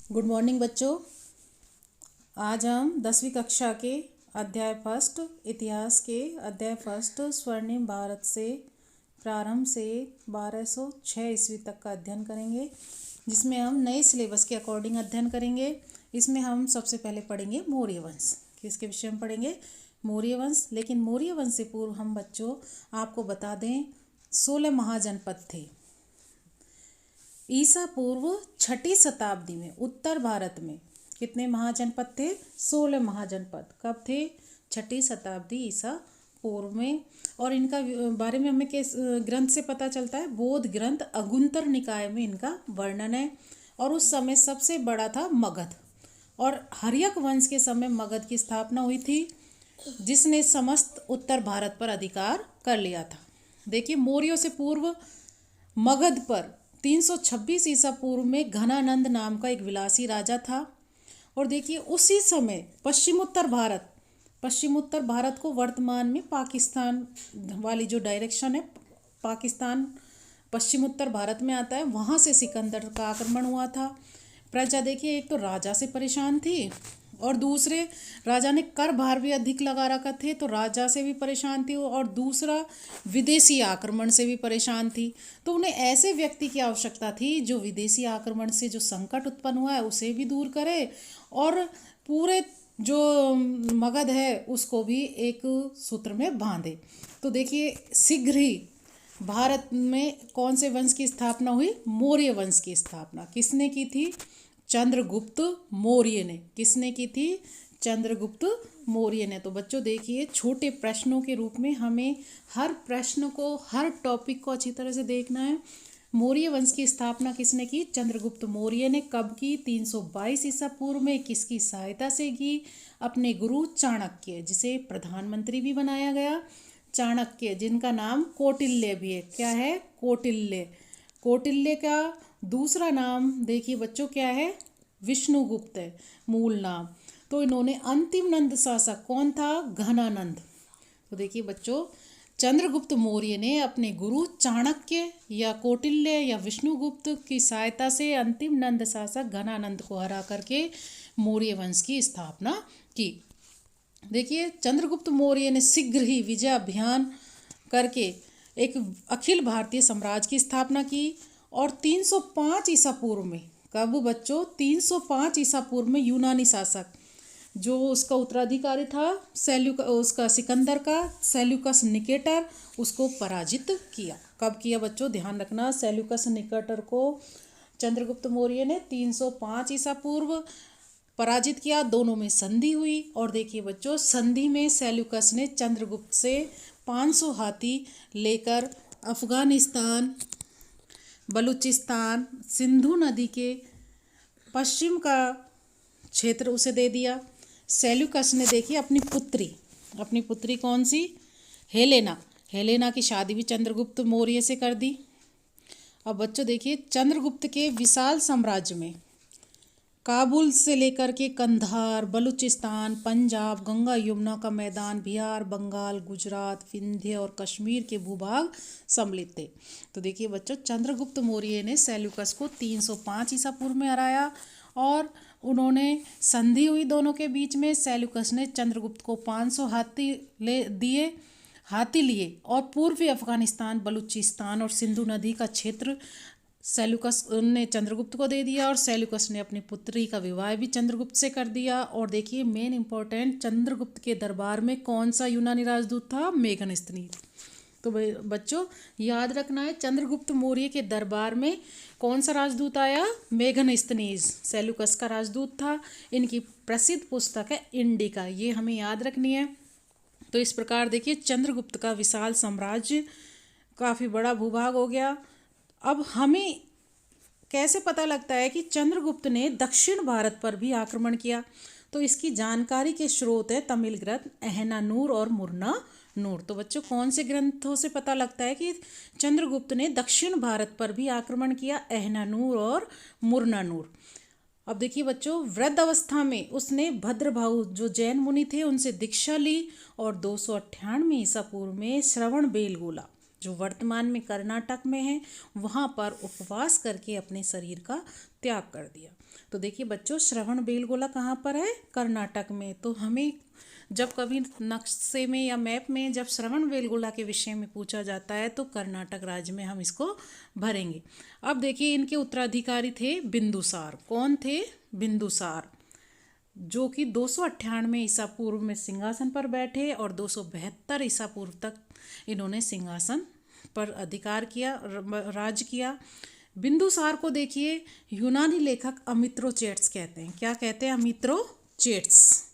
Good morning बच्चों। आज हम 10वीं कक्षा के अध्याय फर्स्ट इतिहास के अध्याय फर्स्ट स्वर्णिम भारत से प्रारंभ से 1206 ईस्वी तक का अध्ययन करेंगे, जिसमें हम नए सिलेबस के अकॉर्डिंग अध्ययन करेंगे। इसमें हम सबसे पहले पढ़ेंगे मौर्य वंश। किसके विषय में पढ़ेंगे? मौर्य वंश। लेकिन मौर्य वंश से पूर्व हम बच्चों आपको बता दें 16 महाजनपद थे। ईसा पूर्व 6ठी शताब्दी में उत्तर भारत में कितने महाजनपद थे? 16 महाजनपद। कब थे? 6ठी शताब्दी ईसा पूर्व में। और इनका बारे में हमें किस ग्रंथ से पता चलता है? बौद्ध ग्रंथ अगुंतर निकाय में इनका वर्णन है। और उस समय सबसे बड़ा था मगध, और हर्यक वंश के समय मगध की स्थापना हुई थी, जिसने समस्त उत्तर भारत पर अधिकार कर लिया था। देखिए, मौर्यों से पूर्व मगध पर 326 ईसा पूर्व में घनानंद नाम का एक विलासी राजा था। और देखिए, उसी समय पश्चिमोत्तर भारत को वर्तमान में पाकिस्तान वाली जो डायरेक्शन है, पाकिस्तान पश्चिमोत्तर भारत में आता है, वहाँ से सिकंदर का आक्रमण हुआ था। प्रजा देखिए, एक तो राजा से परेशान थी और दूसरे राजा ने कर भार भी अधिक लगा रखा थे, तो राजा से भी परेशान थी, और दूसरा विदेशी आक्रमण से भी परेशान थी। तो उन्हें ऐसे व्यक्ति की आवश्यकता थी जो विदेशी आक्रमण से जो संकट उत्पन्न हुआ है उसे भी दूर करे, और पूरे जो मगध है उसको भी एक सूत्र में बांधे। तो देखिए, शीघ्र ही भारत में कौन से वंश की स्थापना हुई? मौर्य वंश की स्थापना किसने की थी? चंद्रगुप्त मौर्य ने। किसने की थी? चंद्रगुप्त मौर्य ने। तो बच्चों देखिए, छोटे प्रश्नों के रूप में हमें हर प्रश्न को, हर टॉपिक को अच्छी तरह से देखना है। मौर्य वंश की स्थापना किसने की? चंद्रगुप्त मौर्य ने। कब की? 322 ईसा पूर्व में। किसकी सहायता से की? अपने गुरु चाणक्य, जिसे प्रधानमंत्री भी बनाया गया। चाणक्य, जिनका नाम कौटिल्य भी है। क्या है? कौटिल्य। कौटिल्य का दूसरा नाम देखिए बच्चों क्या है? विष्णुगुप्त है मूल नाम। तो इन्होंने अंतिम नंद शासक कौन था? घनानंद। तो देखिए बच्चों, चंद्रगुप्त मौर्य ने अपने गुरु चाणक्य या कौटिल्य या विष्णुगुप्त की सहायता से अंतिम नंद शासक घनानंद को हरा करके मौर्य वंश की स्थापना की। देखिए, चंद्रगुप्त मौर्य ने शीघ्र ही विजय अभियान करके एक अखिल भारतीय साम्राज्य की स्थापना की। और 305 ईसा पूर्व में, कब बच्चों? 305 ईसा पूर्व में यूनानी शासक, जो उसका उत्तराधिकारी था उसका सिकंदर का, सेल्यूकस निकेटर, उसको पराजित किया। कब किया बच्चों? ध्यान रखना, सेल्यूकस निकेटर को चंद्रगुप्त मौर्य ने 305 ईसा पूर्व पराजित किया। दोनों में संधि हुई। और देखिए बच्चों, संधि में सेल्यूकस ने चंद्रगुप्त से 500 हाथी लेकर अफगानिस्तान, बलूचिस्तान, सिंधु नदी के पश्चिम का क्षेत्र उसे दे दिया। सेल्यूकस ने देखिए अपनी पुत्री कौन सी? हेलेना की शादी भी चंद्रगुप्त मौर्य से कर दी। अब बच्चों देखिए, चंद्रगुप्त के विशाल साम्राज्य में काबुल से लेकर के कंधार, बलूचिस्तान, पंजाब, गंगा यमुना का मैदान, बिहार, बंगाल, गुजरात, विंध्य और कश्मीर के भूभाग सम्मिलित थे। तो देखिए बच्चों, चंद्रगुप्त मौर्य ने सेल्यूकस को 305 ईसा पूर्व में हराया, और उन्होंने संधि हुई दोनों के बीच में। सेल्यूकस ने चंद्रगुप्त को 500 हाथी लिए, और पूर्वी अफगानिस्तान, बलूचिस्तान और सिंधु नदी का क्षेत्र सेल्यूकस ने चंद्रगुप्त को दे दिया। और सेल्यूकस ने अपनी पुत्री का विवाह भी चंद्रगुप्त से कर दिया। और देखिए, मेन इंपॉर्टेंट, चंद्रगुप्त के दरबार में कौन सा यूनानी राजदूत था? मेघनस्तीनी। तो बच्चों याद रखना है, चंद्रगुप्त मौर्य के दरबार में कौन सा राजदूत आया? मेघनस्तीनीज, सेल्यूकस का राजदूत था। इनकी प्रसिद्ध पुस्तक है इंडिका, ये हमें याद रखनी है। तो इस प्रकार देखिए, चंद्रगुप्त का विशाल साम्राज्य, काफ़ी बड़ा भूभाग हो गया। अब हमें कैसे पता लगता है कि चंद्रगुप्त ने दक्षिण भारत पर भी आक्रमण किया? तो इसकी जानकारी के स्रोत है तमिल ग्रंथ अहनानूर और मुर्नानूर। तो बच्चों, कौन से ग्रंथों से पता लगता है कि चंद्रगुप्त ने दक्षिण भारत पर भी आक्रमण किया? अहनानूर और मुर्नानूर। अब देखिए बच्चों, वृद्ध अवस्था में उसने भद्रभाऊ जो जैन मुनि थे उनसे दीक्षा ली, और 298 ईसा पूर्व में श्रवण बेलगोला, जो वर्तमान में कर्नाटक में है, वहाँ पर उपवास करके अपने शरीर का त्याग कर दिया। तो देखिए बच्चों, श्रवण बेलगोला कहाँ पर है? कर्नाटक में। तो हमें जब कभी नक्शे में या मैप में जब श्रवण बेलगोला के विषय में पूछा जाता है तो कर्नाटक राज्य में हम इसको भरेंगे। अब देखिए, इनके उत्तराधिकारी थे बिंदुसार। कौन थे? बिंदुसार, जो कि 298 ईसा पूर्व में सिंहासन पर बैठे और 272 ईसा पूर्व तक इन्होंने सिंहासन पर अधिकार किया, राज किया। बिंदुसार को देखिए यूनानी लेखक अमित्रोचेट्स कहते हैं। क्या कहते हैं? अमित्रोचेट्स।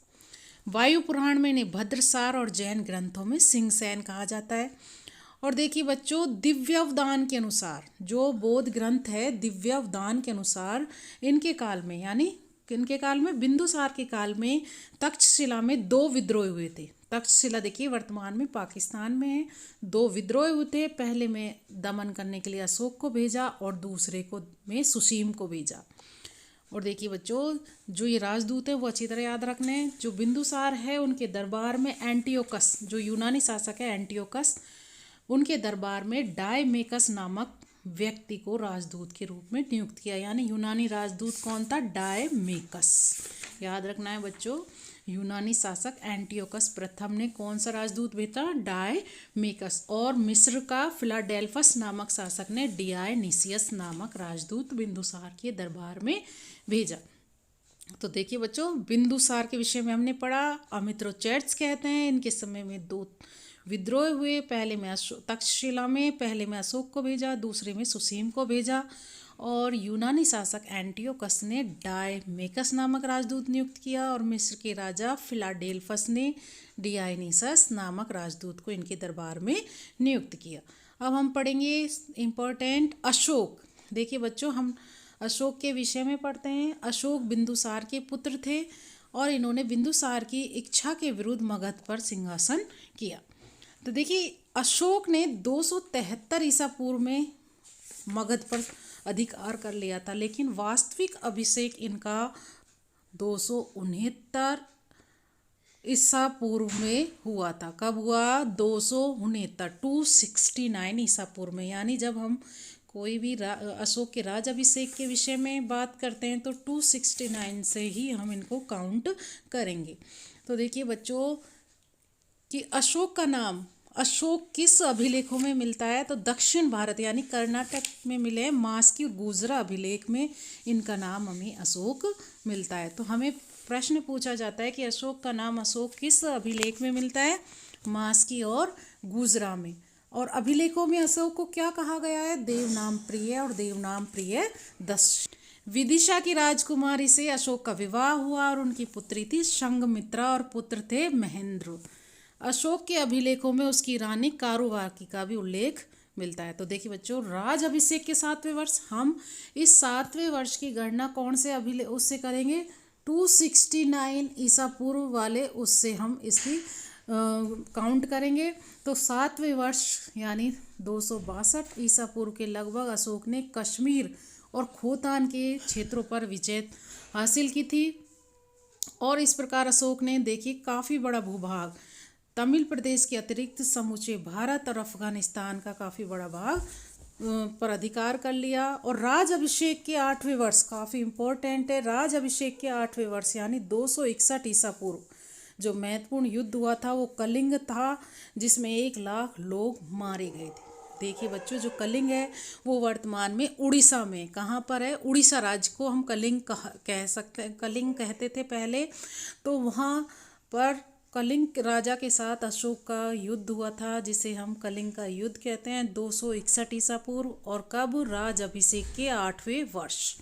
वायु पुराण में इन्हें भद्रसार और जैन ग्रंथों में सिंहसैन कहा जाता है। और देखिए बच्चों, दिव्यावदान के अनुसार, जो बौद्ध ग्रंथ है दिव्यावदान के अनुसार, इनके काल में, यानी किनके काल में? बिंदुसार के काल में तक्षशिला में 2 विद्रोह हुए थे। तक्षशिला देखिए वर्तमान में पाकिस्तान में है। 2 विद्रोह हुए थे। पहले में दमन करने के लिए अशोक को भेजा और दूसरे को में सुसीम को भेजा। और देखिए बच्चों, जो ये राजदूत है वो अच्छी तरह याद रखने हैं। जो बिंदुसार है उनके दरबार में एंटियोकस, जो यूनानी शासक है एंटियोकस, उनके दरबार में डायमेकस नामक व्यक्ति को राजदूत के रूप में नियुक्त किया। यानी यूनानी राजदूत कौन था? डायमेकस। याद रखना है बच्चों, यूनानी शासक एंटियोकस प्रथम ने कौन सा राजदूत भेजा? डायमेकस। और मिस्र का फिलाडेल्फस नामक शासक ने डियानीसियस नामक राजदूत बिंदुसार के दरबार में भेजा। तो देखिए बच्चों, बिंदुसार के विषय में हमने पढ़ा। अमित्रोचेट्स कहते हैं, इनके समय में 2 विद्रोह हुए। पहले में तक्षशिला में पहले में अशोक को भेजा, दूसरे में सुसीम को भेजा। और यूनानी शासक एंटियोकस ने डायमेकस नामक राजदूत नियुक्त किया और मिस्र के राजा फिलाडेल्फस ने डियानीसस नामक राजदूत को इनके दरबार में नियुक्त किया। अब हम पढ़ेंगे इम्पोर्टेंट अशोक। देखिए बच्चों, हम अशोक के विषय में पढ़ते हैं। अशोक बिंदुसार के पुत्र थे और इन्होंने बिंदुसार की इच्छा के विरुद्ध मगध पर सिंहासन किया। तो देखिए, अशोक ने 273 ईसा पूर्व में मगध पर अधिकार कर लिया था, लेकिन वास्तविक अभिषेक इनका 269 ईसा पूर्व में हुआ था। कब हुआ? 269 ईसा पूर्व में। यानी जब हम कोई भी अशोक के राज अभिषेक के विषय में बात करते हैं तो 269 से ही हम इनको काउंट करेंगे। तो देखिए बच्चों कि अशोक का नाम, अशोक किस अभिलेखों में मिलता है? तो दक्षिण भारत यानी कर्नाटक में मिले मास्की और गुजरा अभिलेख में इनका नाम हमें अशोक मिलता है। तो हमें प्रश्न पूछा जाता है कि अशोक का नाम अशोक किस अभिलेख में मिलता है? मास्की और गुजरा में। और अभिलेखों में अशोक को क्या कहा गया है? देवनाम प्रिय और देवनाम प्रिय दश। विदिशा की राजकुमारी से अशोक का विवाह हुआ और उनकी पुत्री थी संघमित्रा और पुत्र थे महेंद्र। अशोक के अभिलेखों में उसकी रानी कारुबाकी का भी उल्लेख मिलता है। तो देखिए बच्चों, राज अभिषेक के 7वें वर्ष, हम इस 7वें वर्ष की गणना कौन से अभिलेख उससे करेंगे? 269 ईसा पूर्व वाले उससे हम इसकी काउंट करेंगे। तो 7वें वर्ष यानी 262 ईसा पूर्व के लगभग अशोक ने कश्मीर और खोतान के क्षेत्रों पर विजय हासिल की थी। और इस प्रकार अशोक ने देखिए काफ़ी बड़ा भूभाग, तमिल प्रदेश के अतिरिक्त समूचे भारत और अफगानिस्तान का काफ़ी बड़ा भाग पर अधिकार कर लिया। और राज अभिषेक के 8वें वर्ष, काफ़ी इम्पोर्टेंट है, राज अभिषेक के 8वें वर्ष यानी 261 ईसा पूर्व जो महत्वपूर्ण युद्ध हुआ था वो कलिंग था, जिसमें 1 लाख लोग मारे गए थे। देखिए बच्चों, जो कलिंग है वो वर्तमान में उड़ीसा में, कहाँ पर है? उड़ीसा राज्य को हम कलिंग कह सकते हैं, कलिंग कहते थे पहले। तो वहाँ पर कलिंग राजा के साथ अशोक का युद्ध हुआ था, जिसे हम कलिंग का युद्ध कहते हैं, 261 ईसा पूर्व। और कब? राज अभिषेक के 8वें वर्ष।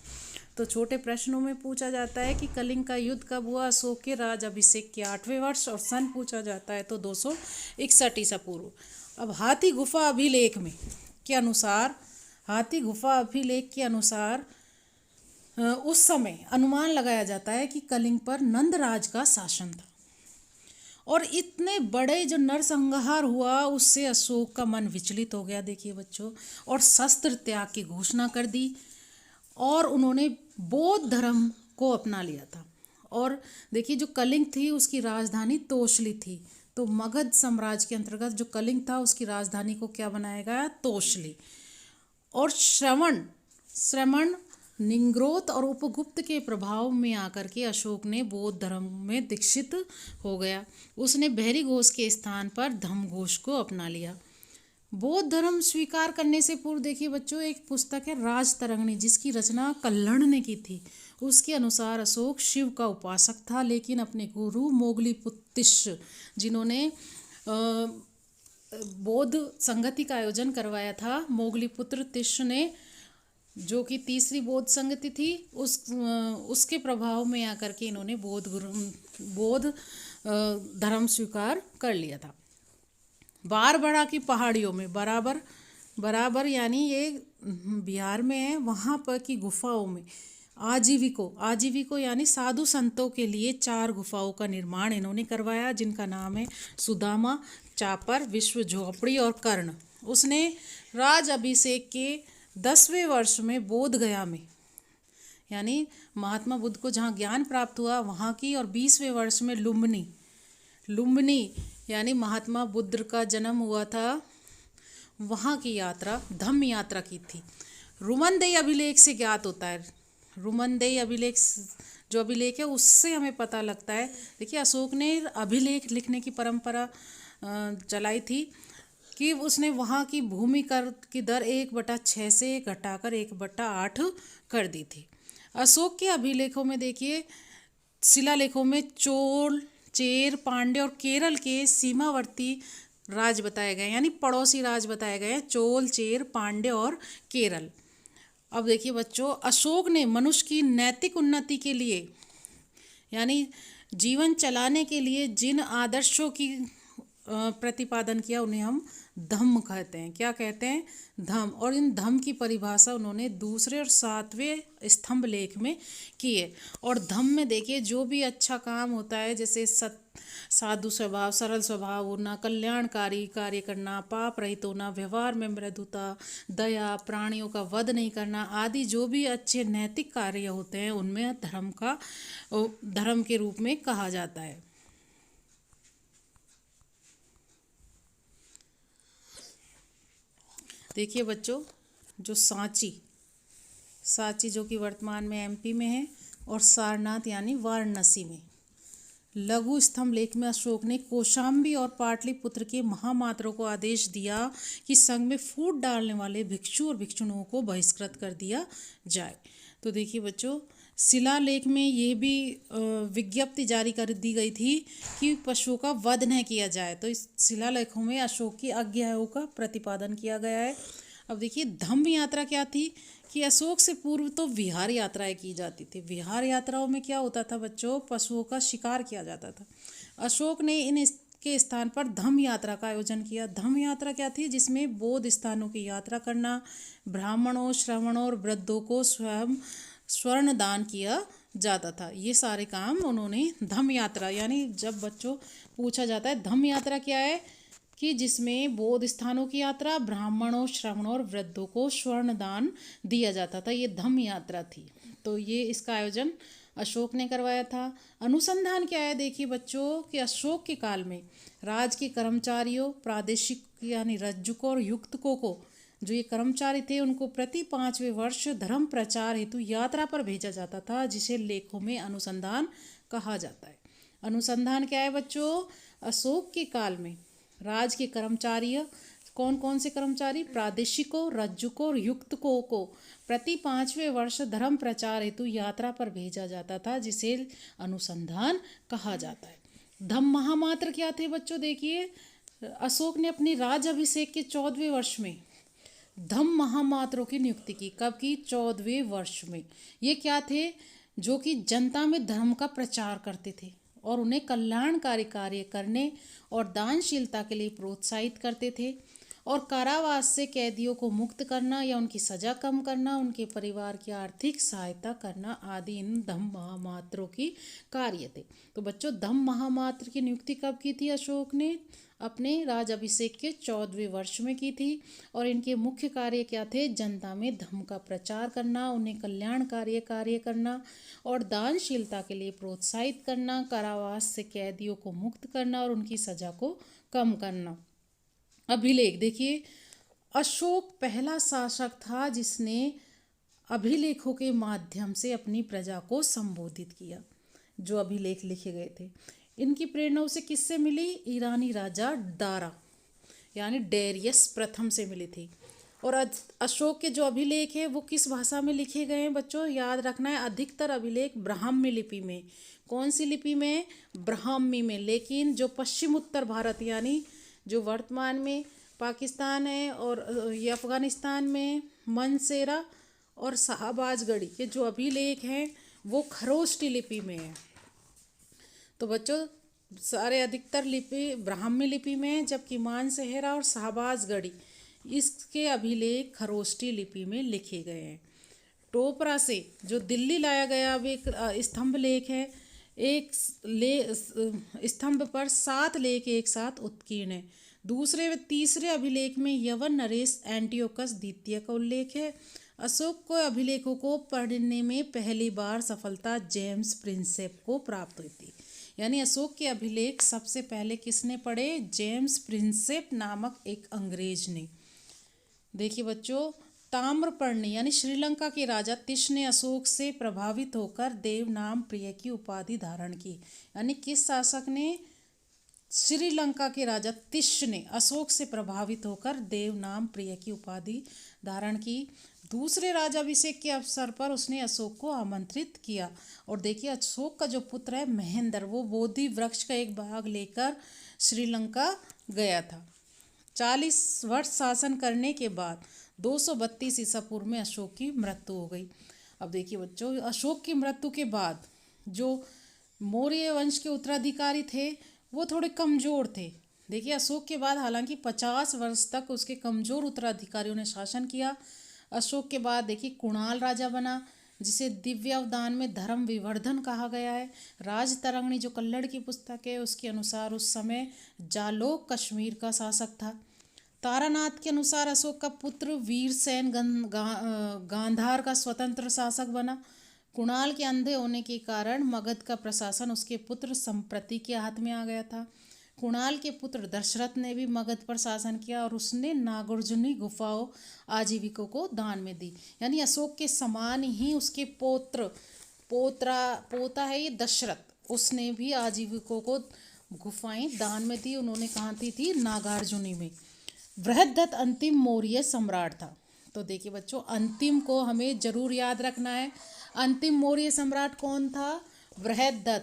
तो छोटे प्रश्नों में पूछा जाता है कि कलिंग का युद्ध कब हुआ? अशोक के राज अभिषेक के 8वें वर्ष। और सन पूछा जाता है तो 261 ईसा पूर्व। अब हाथी गुफा अभिलेख में के अनुसार, हाथी गुफा अभिलेख के अनुसार उस समय अनुमान लगाया जाता है कि कलिंग पर नंदराज का शासन था और इतने बड़े जो नरसंहार हुआ उससे अशोक का मन विचलित हो गया। देखिए बच्चों, और शस्त्र त्याग की घोषणा कर दी और उन्होंने बौद्ध धर्म को अपना लिया था। और देखिए, जो कलिंग थी उसकी राजधानी तोशली थी। तो मगध साम्राज्य के अंतर्गत जो कलिंग था उसकी राजधानी को क्या बनाया गया, तोशली। और श्रवण निंग्रोध और उपगुप्त के प्रभाव में आकर के अशोक ने बौद्ध धर्म में दीक्षित हो गया। उसने बहरी घोष के स्थान पर धम्म घोष को अपना लिया। बौद्ध धर्म स्वीकार करने से पूर्व देखिए बच्चों, एक पुस्तक है राजतरंगिणी, जिसकी रचना कल्हण ने की थी। उसके अनुसार अशोक शिव का उपासक था, लेकिन अपने गुरु मोगलीपुत्तिश, जिन्होंने बौद्ध संगति का आयोजन करवाया था, मोगलीपुत्र तिश ने, जो कि तीसरी बौद्ध संगति थी, उसके प्रभाव में आकर के इन्होंने बौद्ध धर्म स्वीकार कर लिया था। बारबड़ा की पहाड़ियों में, बराबर यानी ये बिहार में है, वहाँ पर की गुफाओं में आजीविकों यानी साधु संतों के लिए 4 गुफाओं का निर्माण इन्होंने करवाया, जिनका नाम है सुदामा, चापर, विश्व झोपड़ी और कर्ण। उसने राज अभिषेक के 10वें वर्ष में बोध गया में, यानी महात्मा बुद्ध को जहाँ ज्ञान प्राप्त हुआ वहाँ की, और 20वें वर्ष में लुम्बिनी यानी महात्मा बुद्ध का जन्म हुआ था वहाँ की यात्रा, धम्म यात्रा की थी। रुमनदेई अभिलेख से ज्ञात होता है, रुमनदेई अभिलेख जो अभिलेख है उससे हमें पता लगता है। देखिए अशोक ने अभिलेख लिखने की परंपरा चलाई थी कि उसने वहाँ की भूमि कर की दर 1/6 से घटाकर 1/8 कर दी थी। अशोक के अभिलेखों में देखिए, शिलालेखों में चोल, चेर, पांड्य और केरल के सीमावर्ती राज बताए गए, यानी पड़ोसी राज बताए गए हैं, चोल, चेर, पांड्य और केरल। अब देखिए बच्चों, अशोक ने मनुष्य की नैतिक उन्नति के लिए, यानी जीवन चलाने के लिए जिन आदर्शों की प्रतिपादन किया उन्हें हम धम्म कहते हैं। क्या कहते हैं? धम्म। और इन धम्म की परिभाषा उन्होंने 2 और 7वें स्तंभ लेख में की है। और धम्म में देखिए जो भी अच्छा काम होता है, जैसे साधु स्वभाव, सरल स्वभाव होना, कल्याणकारी कार्य करना, पाप रहित होना, व्यवहार में मृदुता, दया, प्राणियों का वध नहीं करना आदि जो भी अच्छे नैतिक कार्य होते हैं उनमें धर्म के रूप में कहा जाता है। देखिए बच्चों, जो सांची जो कि वर्तमान में एमपी में है, और सारनाथ यानी वाराणसी में, लघु स्तंभ लेख में अशोक ने कौशाम्बी और पाटलिपुत्र के महामात्रों को आदेश दिया कि संघ में फूट डालने वाले भिक्षु और भिक्षुणियों को बहिष्कृत कर दिया जाए। तो देखिए बच्चों, शिलालेख में ये भी विज्ञप्ति जारी कर दी गई थी कि पशुओं का वध न किया जाए। तो इस शिलालेखों में अशोक की आज्ञाओं का प्रतिपादन किया गया है। अब देखिए धम्म यात्रा क्या थी कि अशोक से पूर्व तो विहार यात्राएं की जाती थी। विहार यात्राओं में क्या होता था बच्चों, पशुओं का शिकार किया जाता था। अशोक ने के स्थान पर धम्म यात्रा का आयोजन किया। धम्म यात्रा क्या थी? जिसमें बौद्ध स्थानों की यात्रा करना, ब्राह्मणों, श्रवणों और वृद्धों को स्वर्ण दान किया जाता था। ये सारे काम उन्होंने धम्म यात्रा, यानी जब बच्चों पूछा जाता है धम्म यात्रा क्या है, कि जिसमें बौद्ध स्थानों की यात्रा, ब्राह्मणों, श्रवणों और वृद्धों को स्वर्ण दान दिया जाता था, ये धम्म यात्रा थी। तो ये इसका आयोजन अशोक ने करवाया था। अनुसंधान क्या है? देखिए बच्चों कि अशोक के काल में राज के कर्मचारियों, प्रादेशिक यानी रज्जुकों और युक्तकों को, जो ये कर्मचारी थे, उनको प्रति 5वें वर्ष धर्म प्रचार हेतु यात्रा पर भेजा जाता था, जिसे लेखों में अनुसंधान कहा जाता है। अनुसंधान क्या है बच्चों? अशोक के काल में राज के कर्मचारी, कौन कौन से कर्मचारी? प्रादेशिकों, रज्जुकों और युक्तकों को प्रति 5वें वर्ष धर्म प्रचार हेतु यात्रा पर भेजा जाता था, जिसे अनुसंधान कहा जाता है। धम्म महामात्र क्या थे बच्चों? देखिए अशोक ने अपनी राज अभिषेक के 14वें वर्ष में धम्म महामात्रों की नियुक्ति की। कब की? 14वें वर्ष में। ये क्या थे? जो कि जनता में धर्म का प्रचार करते थे और उन्हें कल्याणकारी कार्य करने और दानशीलता के लिए प्रोत्साहित करते थे, और कारावास से कैदियों को मुक्त करना या उनकी सजा कम करना, उनके परिवार की आर्थिक सहायता करना आदि इन धम्म महामात्रों की कार्य थे। तो बच्चों धम्म महामात्र की नियुक्ति कब की थी अशोक ने? अपने राज अभिषेक के 14वें वर्ष में की थी। और इनके मुख्य कार्य क्या थे? जनता में धर्म का प्रचार करना, उन्हें कल्याणकारी कार्य करना और दानशीलता के लिए प्रोत्साहित करना, कारावास से कैदियों को मुक्त करना और उनकी सजा को कम करना। अभिलेख देखिए, अशोक पहला शासक था जिसने अभिलेखों के माध्यम से अपनी प्रजा को संबोधित किया। जो अभिलेख लिखे गए थे, इनकी प्रेरणा उसे किससे मिली? ईरानी राजा दारा यानी डेरियस प्रथम से मिली थी। और अशोक के जो अभिलेख है वो किस भाषा में लिखे गए हैं बच्चों? याद रखना है, अधिकतर अभिलेख ब्राह्मी लिपि में। कौन सी लिपि में? ब्राह्मी में। लेकिन जो पश्चिम उत्तर भारत यानी जो वर्तमान में पाकिस्तान है और ये अफगानिस्तान में मनसेरा और शाहबाजगढ़ी के जो अभिलेख हैं वो खरोष्टी लिपि में है। तो बच्चों सारे अधिकतर लिपि ब्राह्मी लिपि में है, जबकि मानसेहरा और शाहबाजगढ़ी इसके अभिलेख खरोष्टी लिपि में लिखे गए हैं। टोपरा से जो दिल्ली लाया गया अब एक स्तंभ लेख है। एक स्तंभ पर 7 लेख एक साथ उत्कीर्ण है। दूसरे व तीसरे अभिलेख में यवन नरेश एंटियोकस द्वितीय का उल्लेख है। अशोक को अभिलेखों को पढ़ने में पहली बार सफलता जेम्स प्रिंसेप को प्राप्त हुई थी। यानी अशोक के अभिलेख सबसे पहले किसने पढ़े? जेम्स प्रिंसेप नामक एक अंग्रेज ने। देखिए बच्चों, ताम्रपर्णी यानी श्रीलंका के राजा तिश ने अशोक से प्रभावित होकर देवनाम प्रिय की उपाधि धारण की। यानी किस शासक ने? श्रीलंका के राजा तिश ने अशोक से प्रभावित होकर देवनाम प्रिय की उपाधि धारण की। दूसरे राजाभिषेक के अवसर पर उसने अशोक को आमंत्रित किया। और देखिए, अशोक का जो पुत्र है महेंद्र, वो बोधि वृक्ष का एक भाग लेकर श्रीलंका गया था। 40 वर्ष शासन करने के बाद 232 ईसा पूर्व में अशोक की मृत्यु हो गई। अब देखिए बच्चों, अशोक की मृत्यु के बाद जो मौर्य वंश के उत्तराधिकारी थे वो थोड़े कमज़ोर थे। देखिए, अशोक के बाद हालांकि 50 वर्ष तक उसके कमज़ोर उत्तराधिकारियों ने शासन किया। अशोक के बाद देखिए कुणाल राजा बना, जिसे दिव्यावदान में धर्म विवर्धन कहा गया है। राजतरंगिणी जो कल्लड़ की पुस्तक है उसके अनुसार उस समय जालोक कश्मीर का शासक था। तारानाथ के अनुसार अशोक का पुत्र वीरसेन गांधार का स्वतंत्र शासक बना। कुणाल के अंधे होने के कारण मगध का प्रशासन उसके पुत्र संप्रति के हाथ में आ गया था। कुणाल के पुत्र दशरथ ने भी मगध पर शासन किया और उसने नागार्जुनी गुफाओं आजीविकों को दान में दी। यानी अशोक के समान ही उसके पोता है ये दशरथ, उसने भी आजीविकों को गुफाएं दान में दी। उन्होंने कहाँ दी थी? नागार्जुनी में। बृहद्रथ अंतिम मौर्य सम्राट था। तो देखिए बच्चों, अंतिम को हमें जरूर याद रखना है। अंतिम मौर्य सम्राट कौन था? बृहद्रथ।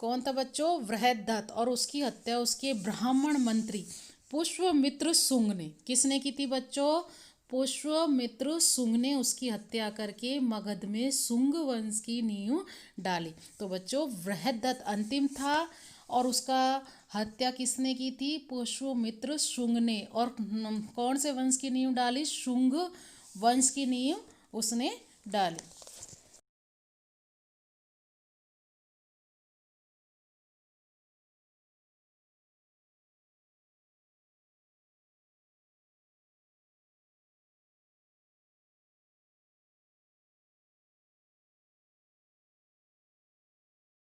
कौन था बच्चों? बृहद्रथ। और उसकी हत्या उसके ब्राह्मण मंत्री पुष्यमित्र शुंग ने। किसने की थी बच्चों? पुष्यमित्र शुंग ने उसकी हत्या करके मगध में शुंग वंश की नींव डाली। तो बच्चों, बृहद्रथ अंतिम था और उसका हत्या किसने की थी? पुष्यमित्र शुंग ने। और कौन से वंश की नींव डाली? शुंग वंश की नींव उसने डाली।